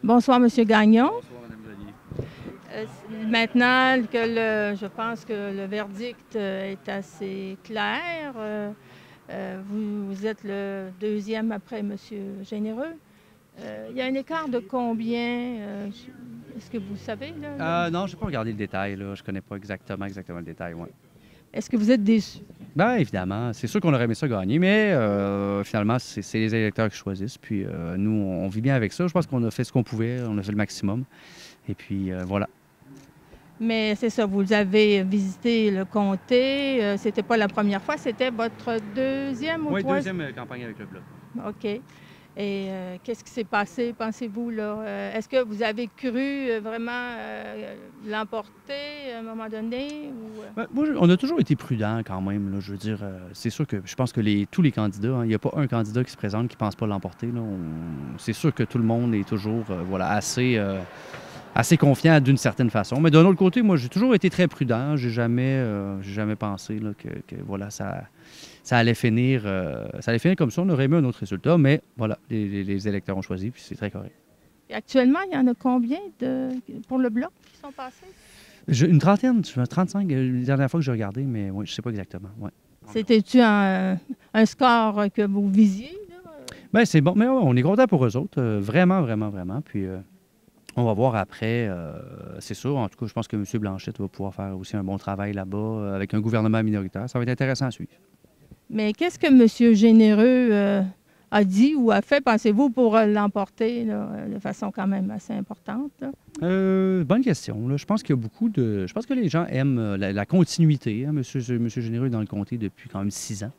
Bonsoir, Monsieur Gagnon. Bonsoir, Madame Grenier. Maintenant que je pense que le verdict est assez clair, vous êtes le deuxième après Monsieur Généreux. Il y a un écart de combien? Est-ce que vous savez, là? Non, je n'ai pas regardé le détail, là. Je connais pas exactement le détail, ouais. Est-ce que vous êtes déçu? Bien, évidemment, c'est sûr qu'on aurait aimé ça gagner, mais finalement, c'est les électeurs qui choisissent. Puis nous, on vit bien avec ça. Je pense qu'on a fait ce qu'on pouvait, on a fait le maximum. Et puis voilà. Mais c'est ça, vous avez visité le comté. C'était pas la première fois, c'était votre deuxième ou Oui, troisième? deuxième campagne avec le Bloc. OK. Et qu'est-ce qui s'est passé, pensez-vous, là? Est-ce que vous avez cru vraiment l'emporter à un moment donné? Ben, moi, on a toujours été prudents quand même, là. Je veux dire, c'est sûr que je pense que tous les candidats, hein, il n'y a pas un candidat qui se présente qui ne pense pas l'emporter, là. C'est sûr que tout le monde est toujours voilà, assez confiant d'une certaine façon. Mais d'un autre côté, moi, j'ai toujours été très prudent. J'ai jamais pensé là, voilà, ça allait finir comme ça. On aurait aimé un autre résultat, mais voilà, les électeurs ont choisi, puis c'est très correct. Et actuellement, il y en a combien pour le Bloc qui sont passés? Une trentaine, 35, la dernière fois que j'ai regardé, mais oui, je ne sais pas exactement. Ouais. C'était-tu un score que vous visiez, là? Ben, c'est bon, mais ouais, on est content pour eux autres. Vraiment, vraiment, vraiment. Puis on va voir après. C'est sûr, en tout cas, je pense que M. Blanchette va pouvoir faire aussi un bon travail là-bas avec un gouvernement minoritaire. Ça va être intéressant à suivre. Mais qu'est-ce que M. Généreux a dit ou a fait, pensez-vous, pour l'emporter là, de façon quand même assez importante, là? Bonne question. Là. Je pense qu'il y a beaucoup de. Je pense que les gens aiment la continuité. Hein. Monsieur Généreux est dans le comté depuis quand même 6 ans.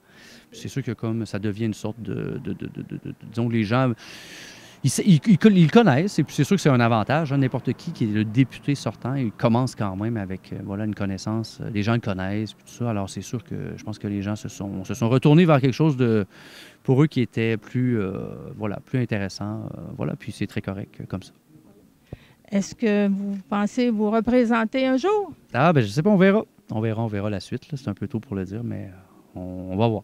C'est sûr que comme ça devient une sorte disons que les gens. Ils connaissent, et puis c'est sûr que c'est un avantage. Hein. N'importe qui est le député sortant, il commence quand même avec voilà, une connaissance. Les gens le connaissent, puis tout ça. Alors c'est sûr que je pense que les gens se sont retournés vers quelque chose pour eux qui était voilà, plus intéressant. Voilà, puis c'est très correct comme ça. Est-ce que vous pensez vous représenter un jour? Ah, ben je sais pas, on verra. On verra la suite. Là. C'est un peu tôt pour le dire, mais on va voir.